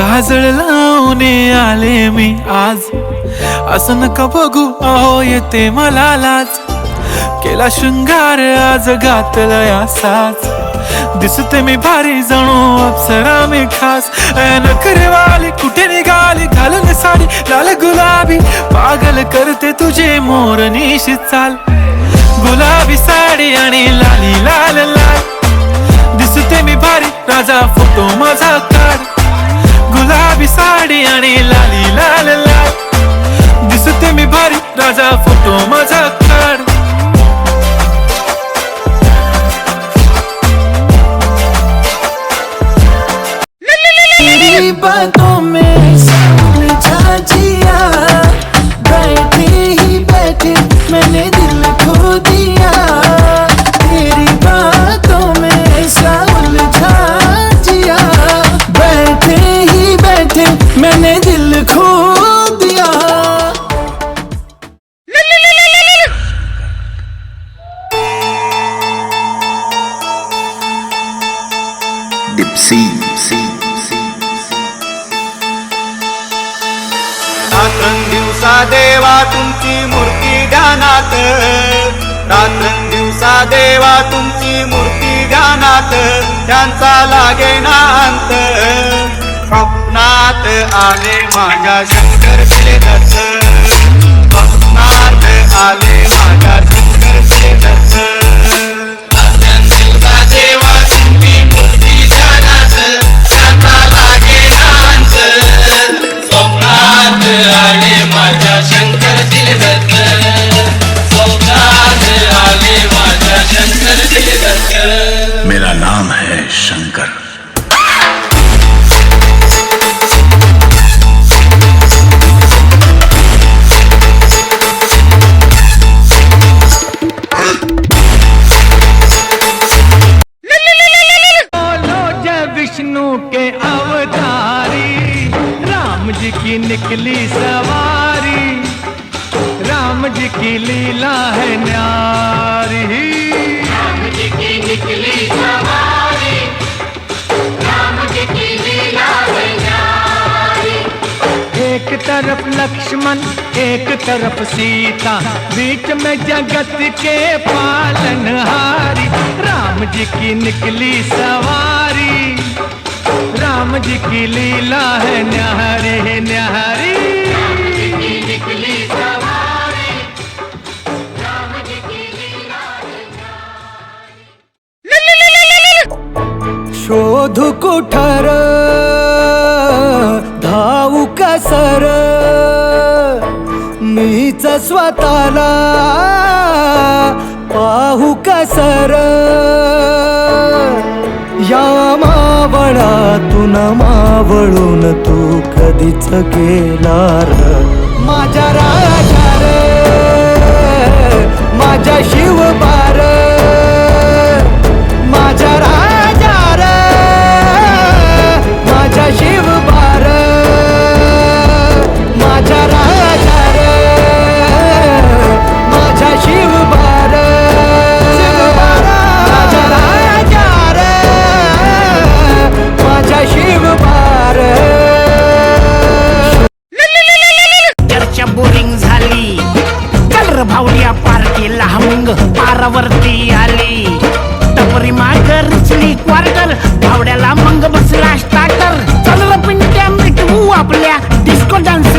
काजळ लावून आले मी आज, असं नका बघू अहो येते मला लाज. केला शृंगार आज घातला असाच, दिसते मी भारी जणू अप्सरा मी खास. नखरेवाली कुठे निघाली घालून साडी लाल गुलाबी, पागल करते तुझे मोरनीशी चाल. गुलाबी साडी आणि लाली लाल लाल, दिसते मी भारी राजा फोटो माझा काढ. गुलाबी साडी आणि लाली लाल लाल, दिसते मी भारी राजा फोटो माझा काढ. तेरी बातों में उलझा जिया, बैठे ही बैठे मैंने दिल खो दिया. तेरी बातों में उलझा जिया, बैठे ही बैठे मैंने दिल खो दिया. डिप्सी रात्रंदिवसा देवा तुमची मूर्ती ध्यानात, रात्रंदिवसा देवा तुमची मूर्ती ध्यानात, त्यांचा लागे नांत. स्वप्नात आले माझ्या शंकर दिले दत्त, स्वप्नात आले माझ्या शंकर दिले दत्त. रात्रंदिवसा देवा तुमची मूर्ती ध्यानात, त्यांचा लागे नांत. स्वप्नात आले माझ्या शंकर दिले दत्त, स्वप्नात आले माझ्या शंकर दिले दत्त. मेरा नाम है शंकर. विष्णु के अवतारी, राम जी की निकली सवारी. राम जी की लीला है न्यारी, राम जी की निकली सवारी, राम जी की लीला है न्यारी. एक तरफ लक्ष्मण एक तरफ सीता, बीच में जगत के पालनहारी. राम जी की निकली सवारी, राम जी की लीला है न्यारी न्यारी. राम जी की निकली सवारी, राम जी की लीला है न्यारी. शोधू कुठार धावू कसर, मीच स्वतःला पाहू कसर. या मावळातून मावळून तू कधीच गेला र. माझ्या राजा रे, माझ्या शिवबार, माझ्या राजा रे, माझ्या शिवबार, माझ्या राजा रे, माझ्या शिवबार, माझ्या राजा रे, माझ्या शिवबार. चर्चा बोरिंग झाली, कलर भावड्या पार्टीला हमंग पारावरती आली. टपरी माग रुचली क्वार्टर, भावड्याला मंग बसला स्टार्टर. चल र पिंट्या मिटवू आपल्या डिस्को डान्स